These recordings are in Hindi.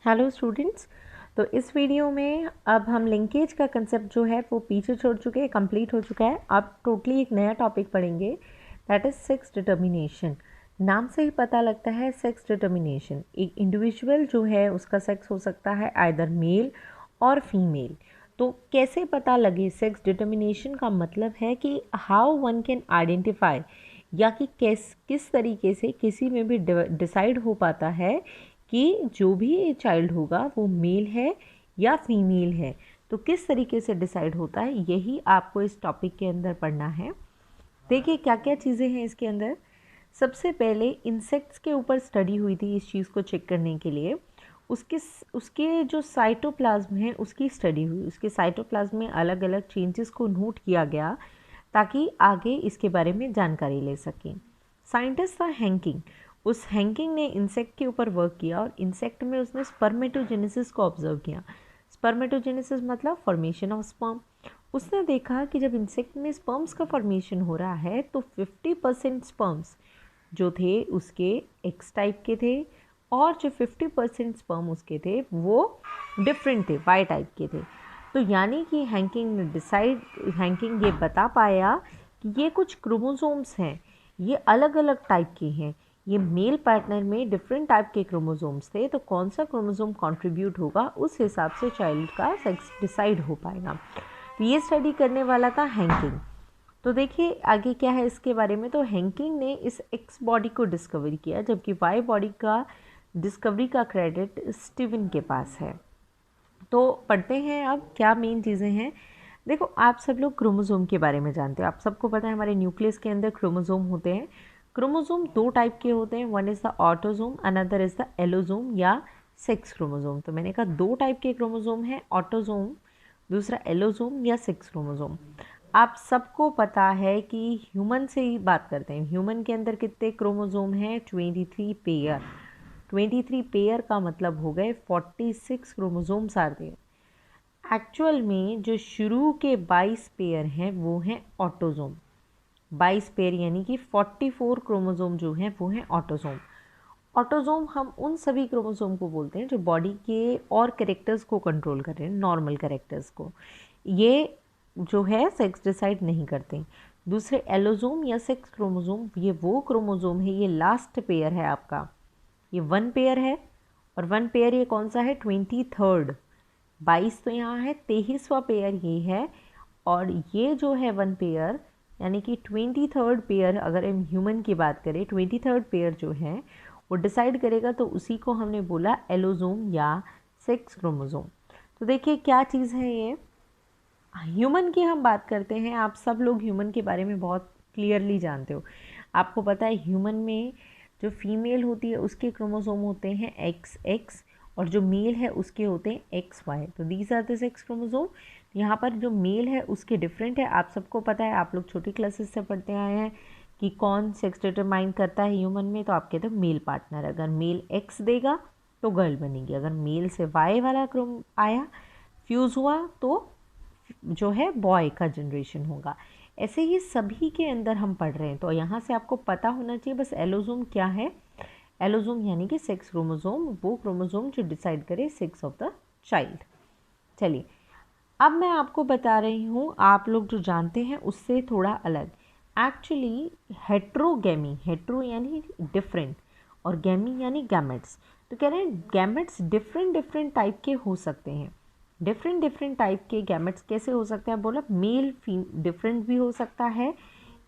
Hello students. तो इस वीडियो में अब हम लिंकेज का कंसेप्ट जो है वो पीछे छोड़ चुके हैं, कंप्लीट हो चुका है। अब टोटली एक नया टॉपिक पढ़ेंगे, दैट इज सेक्स डिटर्मिनेशन। नाम से ही पता लगता है सेक्स डिटर्मिनेशन। एक इंडिविजुअल जो है उसका सेक्स हो सकता है आइदर मेल और फीमेल। तो कैसे पता लगे सेक्स डिटर्मिनेशन का मतलब है कि हाउ वन कैन आइडेंटिफाई, या कि किस तरीके से किसी में भी डिसाइड हो पाता है कि जो भी चाइल्ड होगा वो मेल है या फीमेल है। तो किस तरीके से डिसाइड होता है, यही आपको इस टॉपिक के अंदर पढ़ना है। देखिए क्या क्या चीज़ें हैं इसके अंदर। सबसे पहले इंसेक्ट्स के ऊपर स्टडी हुई थी इस चीज़ को चेक करने के लिए। उसके उसके जो साइटोप्लाज्म है उसकी स्टडी हुई। उसके साइटोप्लाज्म में अलग अलग चेंजेस को नोट किया गया ताकि आगे इसके बारे में जानकारी ले सकें। साइंटिस्ट था हैंकिंग। उस हैंकिंग ने इंसेक्ट के ऊपर वर्क किया और इंसेक्ट में उसने स्पर्मेटोजेनेसिस को ऑब्जर्व किया। स्पर्मेटोजेनेसिस मतलब फॉर्मेशन ऑफ स्पर्म। उसने देखा कि जब इंसेक्ट में स्पर्म्स का फॉर्मेशन हो रहा है तो 50% स्पर्म्स जो थे उसके एक्स टाइप के थे और जो 50% स्पर्म उसके थे वो डिफरेंट थे, वाई टाइप के थे। तो यानी कि हैंकिंग ये बता पाया कि ये कुछ क्रोमोसोम्स हैं, ये अलग अलग टाइप के हैं। ये मेल पार्टनर में डिफरेंट टाइप के क्रोमोसोम्स थे, तो कौन सा क्रोमोसोम कंट्रीब्यूट होगा उस हिसाब से चाइल्ड का सेक्स डिसाइड हो पाएगा। तो ये स्टडी करने वाला था हैंकिंग। तो देखिए आगे क्या है इसके बारे में। तो हैंकिंग ने इस एक्स बॉडी को डिस्कवर किया, जबकि वाई बॉडी का डिस्कवरी का क्रेडिट स्टीवन के पास है। तो पढ़ते हैं अब क्या मेन चीज़ें हैं। देखो आप सब लोग क्रोमोसोम के बारे में जानते हो। आप सबको पता है हमारे न्यूक्लियस के अंदर क्रोमोसोम होते हैं। क्रोमोसोम दो टाइप के होते हैं, one is the autosome, another is the allosome या सेक्स क्रोमोसोम। तो मैंने कहा दो टाइप के क्रोमोसोम हैं, ऑटोसोम, दूसरा एलोसोम या सेक्स क्रोमोसोम। आप सबको पता है कि ह्यूमन से ही बात करते हैं। ह्यूमन के अंदर कितने क्रोमोसोम हैं? 23 पेयर। 23 पेयर का मतलब हो गए 46 क्रोमोसोम्स आर देयर। एक्चुअल में जो शुरू के 22 पेयर हैं वो हैं ऑटोसोम। 22 पेयर यानी कि 44 क्रोमोसोम जो हैं वो हैं ऑटोसोम। ऑटोसोम हम उन सभी क्रोमोसोम को बोलते हैं जो बॉडी के और कैरेक्टर्स को कंट्रोल कर रहे हैं, नॉर्मल कैरेक्टर्स को। ये जो है सेक्स डिसाइड नहीं करते। दूसरे एलोसोम या सेक्स क्रोमोसोम, ये वो क्रोमोसोम है, ये लास्ट पेयर है आपका, ये वन पेयर है। और वन पेयर ये कौन सा है? 23rd। 22 तो यहाँ है, 23वां पेयर ये है। और ये जो है वन पेयर यानी कि 23rd पेयर, अगर हम ह्यूमन की बात करें 23rd पेयर जो है वो डिसाइड करेगा, तो उसी को हमने बोला एलोसोम या सेक्स क्रोमोसोम। तो देखिए क्या चीज़ है ये। ह्यूमन की हम बात करते हैं, आप सब लोग ह्यूमन के बारे में बहुत क्लियरली जानते हो। आपको पता है ह्यूमन में जो फीमेल होती है उसके क्रोमोसोम होते हैं एक्स एक्स, और जो मेल है उसके होते हैं एक्स वाई। तो these are the sex chromosome. यहाँ पर जो मेल है उसके डिफरेंट है। आप सबको पता है, आप लोग छोटी क्लासेस से पढ़ते आए हैं कि कौन सेक्स डिटरमाइन करता है ह्यूमन में। तो आप कहते हो मेल पार्टनर। अगर मेल एक्स देगा तो गर्ल बनेगी, अगर मेल से वाई वाला क्रोम आया फ्यूज़ हुआ तो जो है बॉय का जनरेशन होगा। ऐसे ही सभी के अंदर हम पढ़ रहे हैं। तो यहाँ से आपको पता होना चाहिए बस एलोसोम क्या है। एलोसोम यानी कि सेक्स क्रोमोसोम, वो क्रोमोसोम जो डिसाइड करे सेक्स ऑफ द चाइल्ड। चलिए अब मैं आपको बता रही हूँ, आप लोग जो जानते हैं उससे थोड़ा अलग। एक्चुअली हेट्रोगेमी, हेट्रो यानी डिफरेंट और गेमी यानी गैमेट्स। तो कह रहे हैं गैमेट्स डिफरेंट डिफरेंट टाइप के हो सकते हैं। डिफरेंट डिफरेंट टाइप के गैमेट्स कैसे हो सकते हैं? बोला मेल फीम डिफरेंट भी हो सकता है,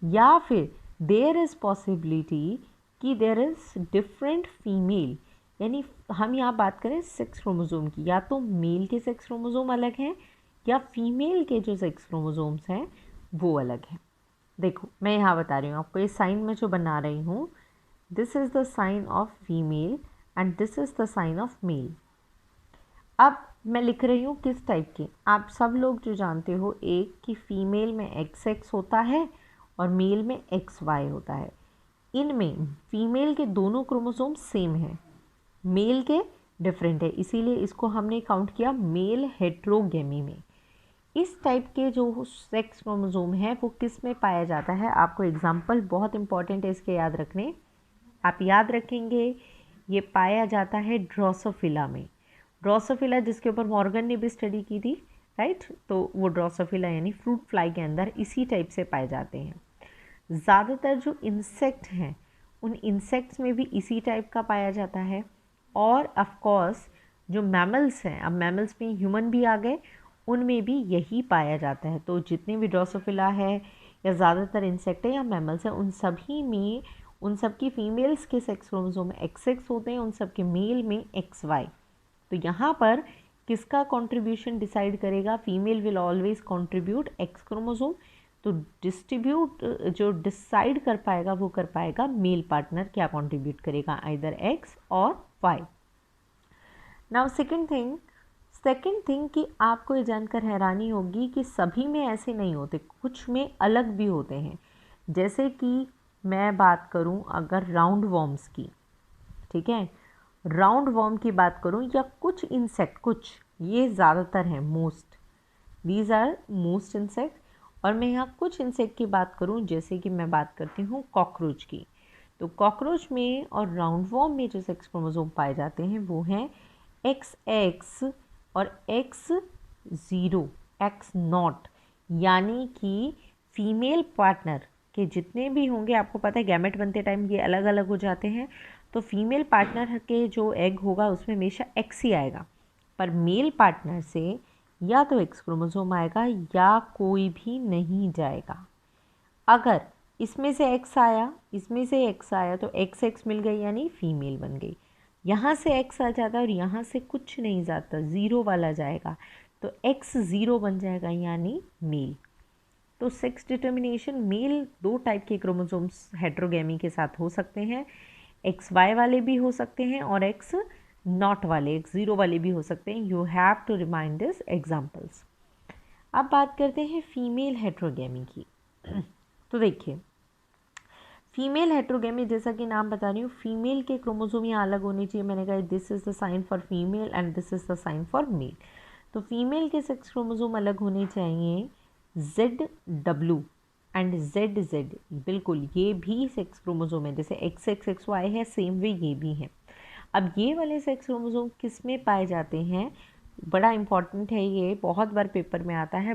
या फिर देयर इज़ पॉसिबिलिटी कि देयर इज़ डिफरेंट फीमेल। यानी हम यहाँ बात करें सेक्स क्रोमोसोम की, या तो मेल के सेक्स क्रोमोसोम अलग हैं या फीमेल के जो सेक्स क्रोमोसोम्स हैं वो अलग हैं। देखो मैं यहाँ बता रही हूँ आपको, ये साइन में जो बना रही हूँ, this is the sign of female and this is the sign of male. अब मैं लिख रही हूँ किस टाइप की। आप सब लोग जो जानते हो, एक कि फीमेल में एक्स एक्स होता है और मेल में एक्स वाई होता है। इनमें फीमेल के दोनों क्रोमोसोम सेम हैं, मेल के डिफरेंट है, इसीलिए इसको हमने काउंट किया मेल हेट्रोगेमी में। इस टाइप के जो सेक्स क्रोमोसोम है वो किस में पाया जाता है? आपको एग्जाम्पल बहुत इंपॉर्टेंट है इसके याद रखने। आप याद रखेंगे ये पाया जाता है ड्रोसोफिला में। ड्रोसोफिला जिसके ऊपर मॉर्गन ने भी स्टडी की थी, राइट, तो वो ड्रोसोफिला यानी फ्रूट फ्लाई के अंदर इसी टाइप से पाए जाते हैं। ज़्यादातर जो इंसेक्ट हैं उन इंसेक्ट्स में भी इसी टाइप का पाया जाता है। और ऑफ कोर्स जो मैमल्स हैं, अब मैमल्स में ह्यूमन भी आ गए, उनमें भी यही पाया जाता है। तो जितने भी ड्रोसोफिला है या ज़्यादातर इंसेक्ट है या मैमल्स हैं, उन सभी में उन सब की फीमेल्स के सेक्स क्रोमोसोम में XX होते हैं, उन सब के मेल में XY। तो यहाँ पर किसका कंट्रीब्यूशन डिसाइड करेगा? Female will always contribute X chromosome. तो डिस्ट्रीब्यूट जो डिसाइड कर पाएगा वो कर पाएगा मेल पार्टनर क्या कंट्रीब्यूट करेगा, आइदर X और Y। नाउ सेकेंड थिंग कि आपको ये जानकर हैरानी होगी कि सभी में ऐसे नहीं होते, कुछ में अलग भी होते हैं। जैसे कि मैं बात करूं अगर राउंड वॉर्म्स की, ठीक है, राउंड वॉर्म की बात करूं या कुछ इंसेक्ट, कुछ ये ज़्यादातर हैं, most, these are most insect. और मैं यहाँ कुछ इंसेक्ट की बात करूं, जैसे कि मैं बात करती हूँ कॉकरोच की। तो कॉकरोच में और राउंड वॉर्म में जो सेक्स क्रोमोसोम पाए जाते हैं वो हैं XX और X0, X0, यानी कि फीमेल पार्टनर के जितने भी होंगे, आपको पता है गैमेट बनते टाइम ये अलग अलग हो जाते हैं, तो फीमेल पार्टनर के जो एग होगा उसमें हमेशा X ही आएगा, पर मेल पार्टनर से या तो X क्रोमोसोम आएगा या कोई भी नहीं जाएगा। अगर इसमें से X आया, इसमें से X आया तो XX मिल गई यानी फीमेल बन गई। यहाँ से X आ जाता है और यहाँ से कुछ नहीं जाता, ज़ीरो वाला जाएगा, तो X0 बन जाएगा यानी मेल। तो सेक्स डिटर्मिनेशन मेल दो टाइप के क्रोमोसोम्स हेट्रोगेमी के साथ हो सकते हैं, XY वाले भी हो सकते हैं और X0 वाले, X0 वाले भी हो सकते हैं। You have to remind this examples. अब बात करते हैं फीमेल हेट्रोगेमी की। तो देखिए, फीमेल हेट्रोगेमी जैसा कि नाम बता रही हूँ, फीमेल के क्रोमोसोम यहाँ अलग होने चाहिए। मैंने कहा this is the sign for female and this is the sign for male. तो फीमेल के सेक्स क्रोमोसोम अलग होने चाहिए, ZW एंड ZZ। बिल्कुल, ये भी सेक्स क्रोमोसोम है, जैसे XXXY है, सेम वे ये भी है। अब ये वाले सेक्स क्रोमोसोम किस में पाए जाते हैं? बड़ा इंपॉर्टेंट है, ये बहुत बार पेपर में आता है,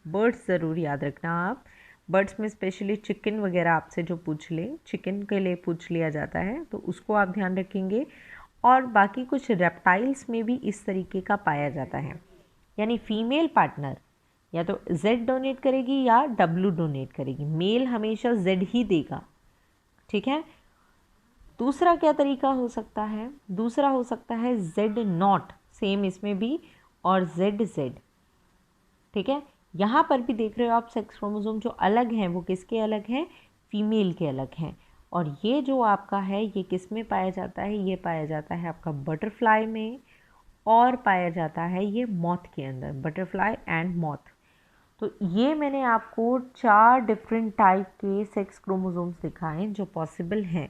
बर्ड्स ज़रूर याद रखना आप। बर्ड्स में स्पेशली चिकन वगैरह आपसे जो पूछ ले, चिकन के लिए पूछ लिया जाता है, तो उसको आप ध्यान रखेंगे। और बाकी कुछ रेप्टाइल्स में भी इस तरीके का पाया जाता है, यानी फीमेल पार्टनर या तो Z डोनेट करेगी या W डोनेट करेगी, मेल हमेशा Z ही देगा, ठीक है। दूसरा क्या तरीका हो सकता है? दूसरा हो सकता है Z0, सेम इसमें भी, और ZZ, ठीक है। यहाँ पर भी देख रहे हो आप सेक्स क्रोमोसोम जो अलग हैं वो किसके अलग हैं? फीमेल के अलग हैं। और ये जो आपका है ये किस में पाया जाता है? ये पाया जाता है आपका बटरफ्लाई में, और पाया जाता है ये मॉथ के अंदर, बटरफ्लाई एंड मॉथ। तो ये मैंने आपको 4 डिफरेंट टाइप के सेक्स क्रोमोसोम्स दिखाए जो पॉसिबल हैं।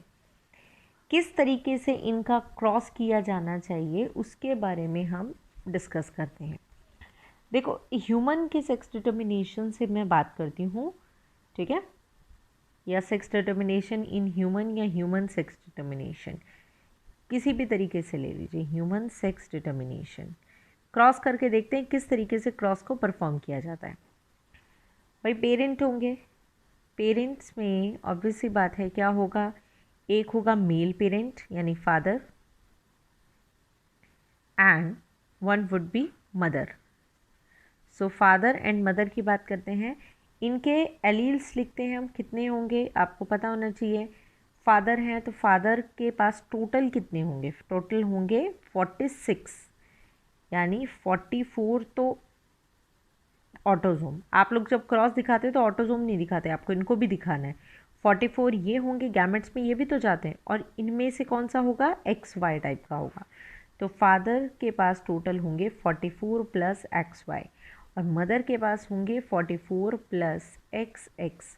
किस तरीके से इनका क्रॉस किया जाना चाहिए उसके बारे में हम डिस्कस करते हैं। देखो, ह्यूमन के सेक्स डिटर्मिनेशन से मैं बात करती हूँ, ठीक है, या सेक्स डिटर्मिनेशन इन ह्यूमन या ह्यूमन सेक्स डिटर्मिनेशन, किसी भी तरीके से ले लीजिए, ह्यूमन सेक्स डिटर्मिनेशन। क्रॉस करके देखते हैं किस तरीके से क्रॉस को परफॉर्म किया जाता है। भाई पेरेंट होंगे, पेरेंट्स में ऑब्वियस सी बात है क्या होगा? एक होगा मेल पेरेंट यानी father, and one would be mother. So father and mother की बात करते हैं, इनके एलील्स लिखते हैं हम, कितने होंगे आपको पता होना चाहिए। फादर हैं तो फादर के पास टोटल कितने होंगे? टोटल होंगे 46, यानी 44 तो ऑटोजोम। आप लोग जब क्रॉस दिखाते हैं तो ऑटोजोम नहीं दिखाते, आपको इनको भी दिखाना है। 44 ये होंगे, गैमेट्स में ये भी तो जाते हैं, और इनमें से कौन सा होगा? XY टाइप का होगा। तो फादर के पास टोटल होंगे 44 प्लस XY, और मदर के पास होंगे 44 प्लस XX।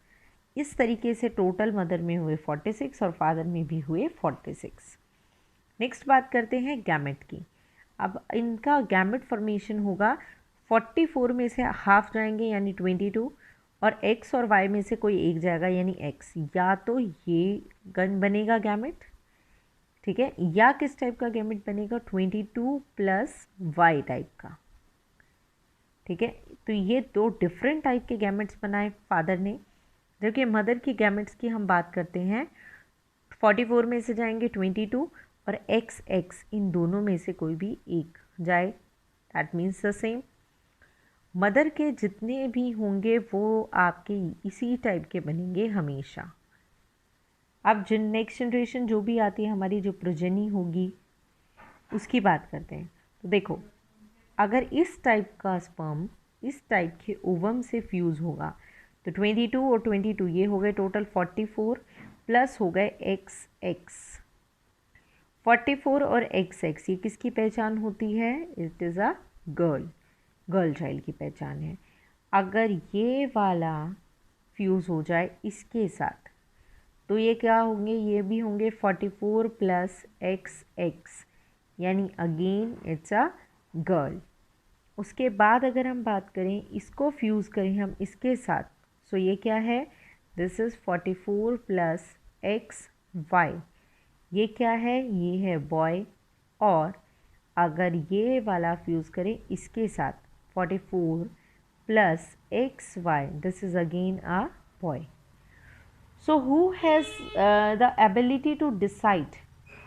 इस तरीके से टोटल मदर में हुए 46 और फादर में भी हुए 46। नेक्स्ट बात करते हैं गैमेट की। अब इनका गैमेट फॉर्मेशन होगा, 44 में से हाफ जाएंगे यानी 22, और X और Y में से कोई एक जाएगा यानी X। या तो ये गन बनेगा गैमेट, ठीक है, या किस टाइप का गैमेट बनेगा, 22 प्लस वाई टाइप का। ठीक है, तो ये दो डिफरेंट टाइप के गैमेट्स बनाए फादर ने, जबकि मदर की गैमेट्स की हम बात करते हैं 44 में से जाएंगे 22 और XX इन दोनों में से कोई भी एक जाए, that means the same. Mother के जितने भी होंगे वो आपके इसी टाइप के बनेंगे हमेशा। अब नेक्स्ट जनरेशन जो भी आती है हमारी, जो प्रोजेनी होगी उसकी बात करते हैं। तो देखो, अगर इस टाइप का स्पर्म इस टाइप के ओवम से फ्यूज़ होगा तो 22 और 22 ये हो गए टोटल 44 प्लस हो गए XX। 44 और XX ये किसकी पहचान होती है, it is a girl child की पहचान है। अगर ये वाला फ्यूज़ हो जाए इसके साथ तो ये क्या होंगे, ये भी होंगे 44 प्लस XX, यानी अगेन इट्स अ गर्ल। उसके बाद अगर हम बात करें, इसको फ्यूज़ करें हम इसके साथ, सो ये क्या है, दिस इज़ 44 प्लस XY, ये क्या है, ये है बॉय। और अगर ये वाला फ्यूज़ करें इसके साथ 44 plus XY, this is again a boy. So who has the ability to decide,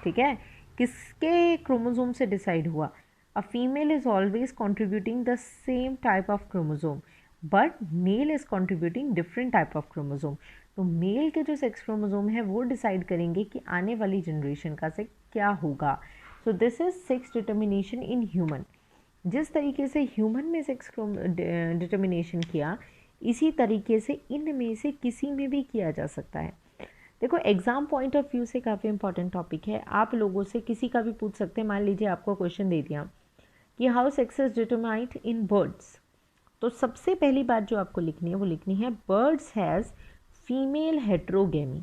ठीक है, किसके क्रोमोसोम से डिसाइड हुआ, a female is always contributing the same type of chromosome but male is contributing different type of chromosome. तो मेल के जो सेक्स क्रोमोसोम है वो डिसाइड करेंगे कि आने वाली जनरेशन का सेक्स क्या होगा। So this is sex determination in human. जिस तरीके से ह्यूमन में सेक्स डिटर्मिनेशन किया, इसी तरीके से इनमें से किसी में भी किया जा सकता है। देखो, एग्ज़ाम पॉइंट ऑफ व्यू से काफ़ी इंपॉर्टेंट टॉपिक है। आप लोगों से किसी का भी पूछ सकते हैं। मान लीजिए आपको क्वेश्चन दे दिया कि how sex is determined in birds, तो सबसे पहली बात जो आपको लिखनी है वो लिखनी है बर्ड्स हैज़ फीमेल हेट्रोगेमी।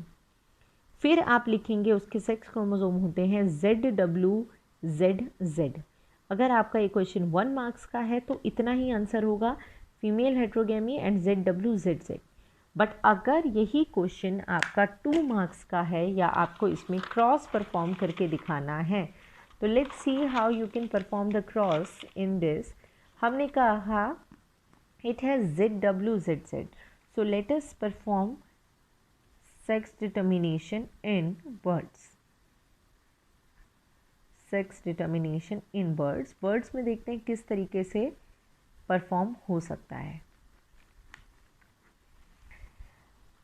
फिर आप लिखेंगे उसके सेक्स क्रोमोसोम होते हैं ZWZZ। अगर आपका ये क्वेश्चन 1 मार्क्स का है तो इतना ही आंसर होगा, फीमेल हेट्रोगेमी एंड ZWZZ। बट अगर यही क्वेश्चन आपका 2 मार्क्स का है या आपको इसमें क्रॉस परफॉर्म करके दिखाना है, तो let's see how you can perform the cross in this. हमने कहा it has ZWZZ, so let us perform sex determination in birds. Sex determination in birds में देखते हैं किस तरीके से परफॉर्म हो सकता है।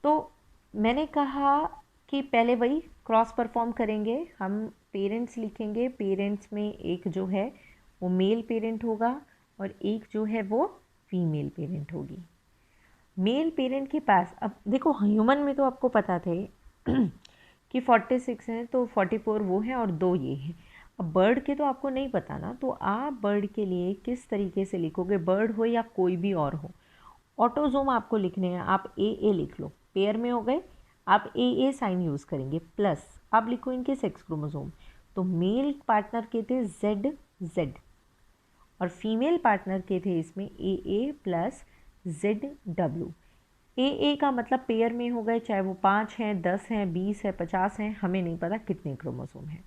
तो मैंने कहा कि पहले वही क्रॉस परफॉर्म करेंगे हम। पेरेंट्स लिखेंगे, पेरेंट्स में एक जो है वो मेल पेरेंट होगा और एक जो है वो फीमेल पेरेंट होगी। मेल पेरेंट के पास, अब देखो ह्यूमन में तो आपको पता थे कि 46 हैं, तो 44 वो हैं और 2 ये हैं। अब बर्ड के तो आपको नहीं पता ना, तो आप बर्ड के लिए किस तरीके से लिखोगे, बर्ड हो या कोई भी और हो। ऑटोजोम आपको लिखने हैं, आप ए लिख लो, पेयर में हो गए, आप ए साइन यूज़ करेंगे, प्लस आप लिखो इनके सेक्स क्रोमोसोम। तो मेल पार्टनर के थे ZZ और फीमेल पार्टनर के थे इसमें AA प्लस ZW। AA का मतलब पेयर में हो गए, चाहे वो 5 हैं, 10 हैं, 20 है, 50 हैं, हमें नहीं पता कितने क्रोमोसोम हैं।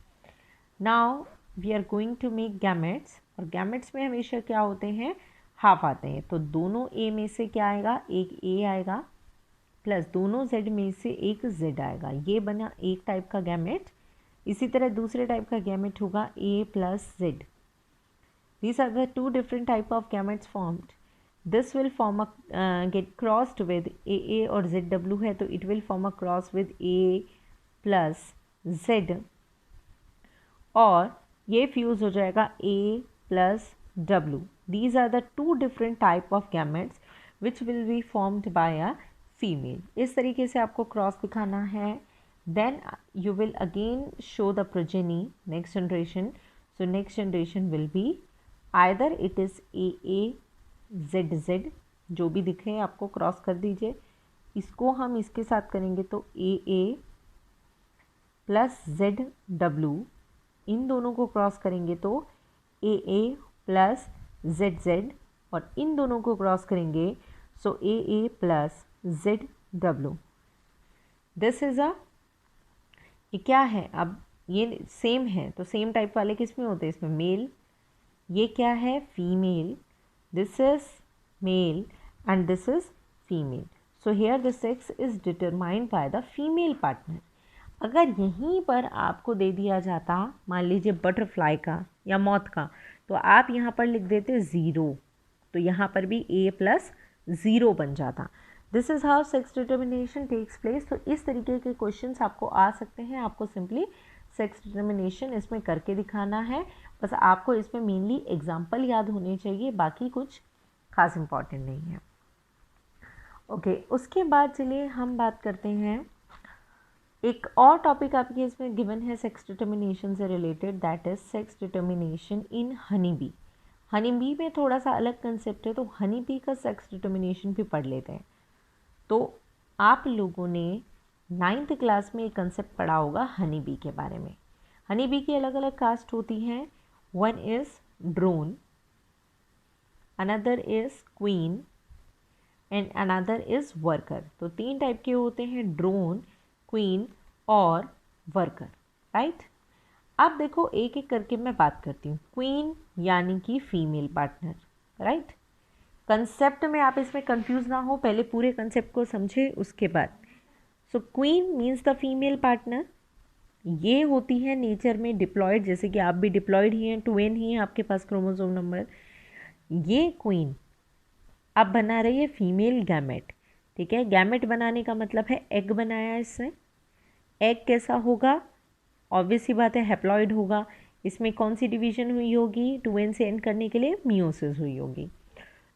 Now we are going to make gametes, और गैमेट्स में हमेशा क्या होते हैं, हाफ आते हैं। तो दोनों A में से क्या आएगा, एक A आएगा प्लस दोनों Z में से एक Z आएगा। ये बना एक टाइप का गैमेट। इसी तरह दूसरे टाइप का गैमेट होगा A plus Z। These are the 2 different type of gametes formed. This will form a get crossed with AA और ZW है, तो it will form a cross with A plus Z और ये फ्यूज़ हो जाएगा A plus W. These are the 2 different type of gametes which will be formed by a female. इस तरीके से आपको क्रॉस दिखाना है. Then you will again show the progeny, next generation. So next generation will be either it is AAZZ, जो भी दिखे आपको क्रॉस कर दीजिए. इसको हम इसके साथ करेंगे तो AA प्लस ZW, इन दोनों को क्रॉस करेंगे तो AA प्लस ZZ और इन दोनों को क्रॉस करेंगे सो AA plus ZW. This is a, ये क्या है, अब ये सेम है, तो सेम टाइप वाले किस में होते हैं, इसमें मेल, ये क्या है female, this is male and this is female. So here the sex is determined by the female partner. अगर यहीं पर आपको दे दिया जाता मान लीजिए बटरफ्लाई का या मौत का, तो आप यहाँ पर लिख देते 0, तो यहाँ पर भी A+0 बन जाता। This is how sex determination takes place. तो इस तरीके के क्वेश्चंस आपको आ सकते हैं, आपको सिंपली सेक्स डिटर्मिनेशन इसमें करके दिखाना है। बस आपको इसमें मेनली एग्जाम्पल याद होने चाहिए, बाकी कुछ खास इम्पॉर्टेंट नहीं है। ओके, उसके बाद चलिए हम बात करते हैं, एक और टॉपिक आपके इसमें गिवन है सेक्स डिटर्मिनेशन से related, that is sex determination in honey bee. Honey bee में थोड़ा सा अलग कंसेप्ट है, तो हनी बी का सेक्स डिटर्मिनेशन भी पढ़ लेते हैं। तो आप लोगों ने 9th क्लास में एक कंसेप्ट पढ़ा होगा हनी बी के बारे में। हनी बी की अलग अलग कास्ट होती हैं, one is drone, another is queen and another is worker. तो 3 टाइप के होते हैं, ड्रोन, क्वीन और वर्कर, राइट। अब देखो एक एक करके मैं बात करती हूँ। क्वीन यानी कि फीमेल पार्टनर, राइट। कंसेप्ट में आप इसमें कंफ्यूज ना हो, पहले पूरे कंसेप्ट को समझे उसके बाद। सो queen means the female partner, ये होती है नेचर में डिप्लॉयड, जैसे कि आप भी डिप्लॉयड ही हैं, 2n ही है आपके पास क्रोमोसोम नंबर। ये क्वीन अब बना रही है फीमेल गैमेट, ठीक है। गैमेट बनाने का मतलब है एग बनाया इससे। एग कैसा होगा, ऑब्वियस सी बात है हैप्लॉइड होगा। इसमें कौन सी डिवीजन हुई होगी, 2n से एंड करने के लिए मियोसिस हुई होगी।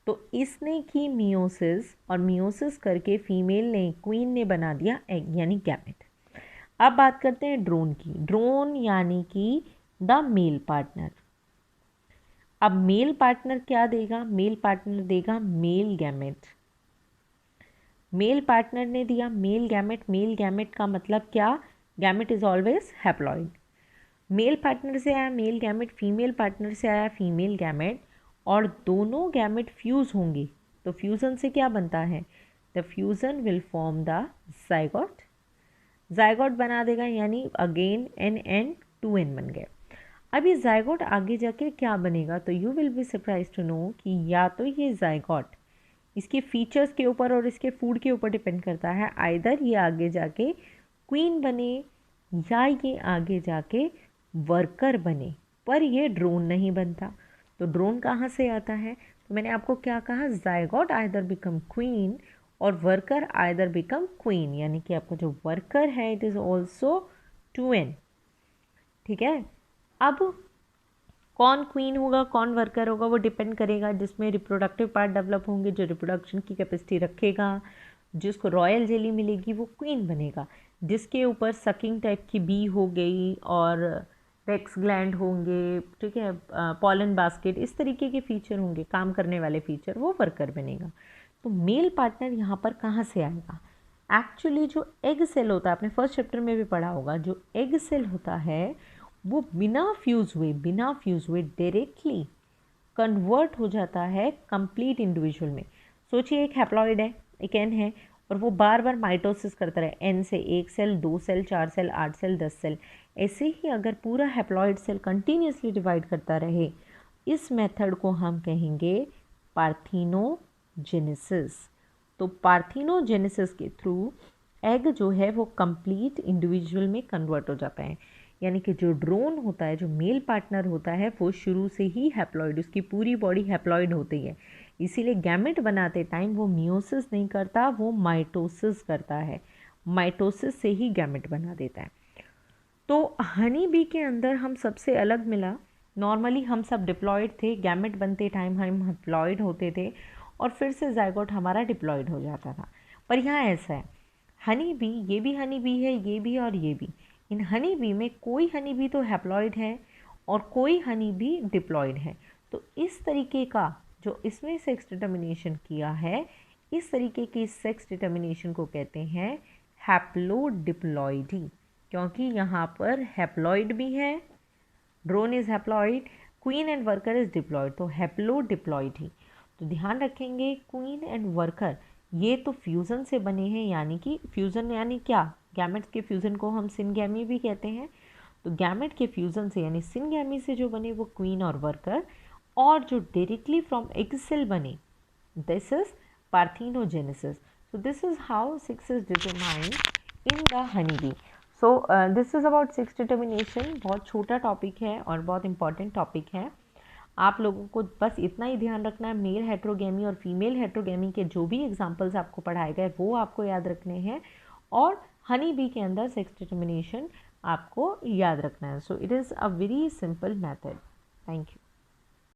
तो इसने की मियोसिस, और मियोसिस करके फीमेल ने, क्वीन ने बना दिया एग यानी गैमेट। अब बात करते हैं ड्रोन की। ड्रोन यानी कि द मेल पार्टनर। अब मेल पार्टनर क्या देगा, मेल पार्टनर देगा मेल गैमेट। मेल पार्टनर ने दिया मेल गैमेट। मेल गैमेट का मतलब क्या, gamete is always haploid. Male partner से आया मेल गैमेट, फीमेल पार्टनर से आया फीमेल गैमेट, और दोनों गैमेट फ्यूज होंगे। तो फ्यूजन से क्या बनता है, the fusion will form the zygote. Zygote बना देगा, यानी अगेन n 2n बन गए। अब ये जाइगोट आगे जाके क्या बनेगा, तो you will be surprise to know कि या तो ये जाइगोट इसके फीचर्स के ऊपर और इसके फूड के ऊपर डिपेंड करता है। आइदर ये आगे जाके क्वीन बने या ये आगे जाके वर्कर बने, पर ये ड्रोन नहीं बनता। तो ड्रोन कहाँ से आता है, तो मैंने आपको क्या कहा, जाइगोट आइदर बिकम क्वीन और वर्कर आइदर बिकम क्वीन, यानी कि आपका जो वर्कर है इट इज़ ऑल्सो 2n, ठीक है। अब कौन क्वीन होगा कौन वर्कर होगा वो डिपेंड करेगा, जिसमें रिप्रोडक्टिव पार्ट डेवलप होंगे, जो रिप्रोडक्शन की कैपेसिटी रखेगा, जिसको रॉयल जेली मिलेगी वो क्वीन बनेगा। जिसके ऊपर सकिंग टाइप की बी हो गई और रेक्स ग्लैंड होंगे, ठीक है, पॉलन बास्केट, इस तरीके के फीचर होंगे, काम करने वाले फीचर, वो वर्कर बनेगा। तो मेल पार्टनर यहाँ पर कहाँ से आएगा, एक्चुअली जो एग सेल होता है, आपने फर्स्ट चैप्टर में भी पढ़ा होगा, जो एग सेल होता है वो बिना फ्यूज़ हुए डायरेक्टली कन्वर्ट हो जाता है कंप्लीट इंडिविजुअल में। सोचिए एक हैप्लॉइड है, एक एन है, और वो बार बार माइटोसिस करता रहे, एन से 1 cell, 2 cell, 4 cell, 8 cell, 10 cell, ऐसे ही अगर पूरा हैप्लॉइड सेल कंटिन्यूसली डिवाइड करता रहे, इस मेथड को हम कहेंगे पार्थिनोजेनेसिस। तो पार्थिनोजेनेसिस के थ्रू एग जो है वो कंप्लीट इंडिविजुअल में कन्वर्ट हो जाता है। यानी कि जो ड्रोन होता है, जो मेल पार्टनर होता है, वो शुरू से ही हैप्लॉइड, उसकी पूरी बॉडी हैप्लॉइड होती है, इसीलिए गैमेट बनाते टाइम वो मियोसिस नहीं करता, वो माइटोसिस करता है, माइटोसिस से ही गैमेट बना देता है। तो हनी बी के अंदर हम सबसे अलग मिला, नॉर्मली हम सब डिप्लॉयड थे, गैमेट बनते टाइम हम हैप्लॉइड होते थे और फिर से जाइगोट हमारा डिप्लॉयड हो जाता था। पर यहाँ ऐसा है, हनी बी, ये भी हनी बी है, ये भी और ये भी, इन हनी बी में कोई हनी बी तो हैप्लॉइड है और कोई हनी बी डिप्लॉयड है। तो इस तरीके का जो इसमें सेक्स डिटर्मिनेशन किया है, इस तरीके की सेक्स डिटर्मिनेशन को कहते हैं हैप्लोडिप्लॉइडी, क्योंकि यहाँ पर हैप्लॉइड भी है, drone is haploid, queen and worker is diploid, तो हैप्लोडिप्लॉइडी। तो ध्यान रखेंगे क्वीन एंड वर्कर ये तो फ्यूज़न से बने हैं, यानी कि फ्यूज़न यानी क्या, गैमेट्स के फ्यूज़न को हम सिनगैमी भी कहते हैं। तो गैमेट के फ्यूज़न से यानी सिनगैमी से जो बने वो क्वीन और वर्कर, और जो डायरेक्टली फ्रॉम एग सेल बने, this is parthenogenesis. So this is how sex is determined in the honeybee. So this is about sex determination. बहुत छोटा टॉपिक है और बहुत इंपॉर्टेंट टॉपिक है. आप लोगों को बस इतना ही ध्यान रखना है, मेल हेट्रोगेमी और फीमेल हेट्रोगेमी के जो भी एग्जांपल्स आपको पढ़ाए गए वो आपको याद रखने हैं, और हनी बी के अंदर सेक्स डिटर्मिनेशन आपको याद रखना है. So it is a very simple method. Thank you.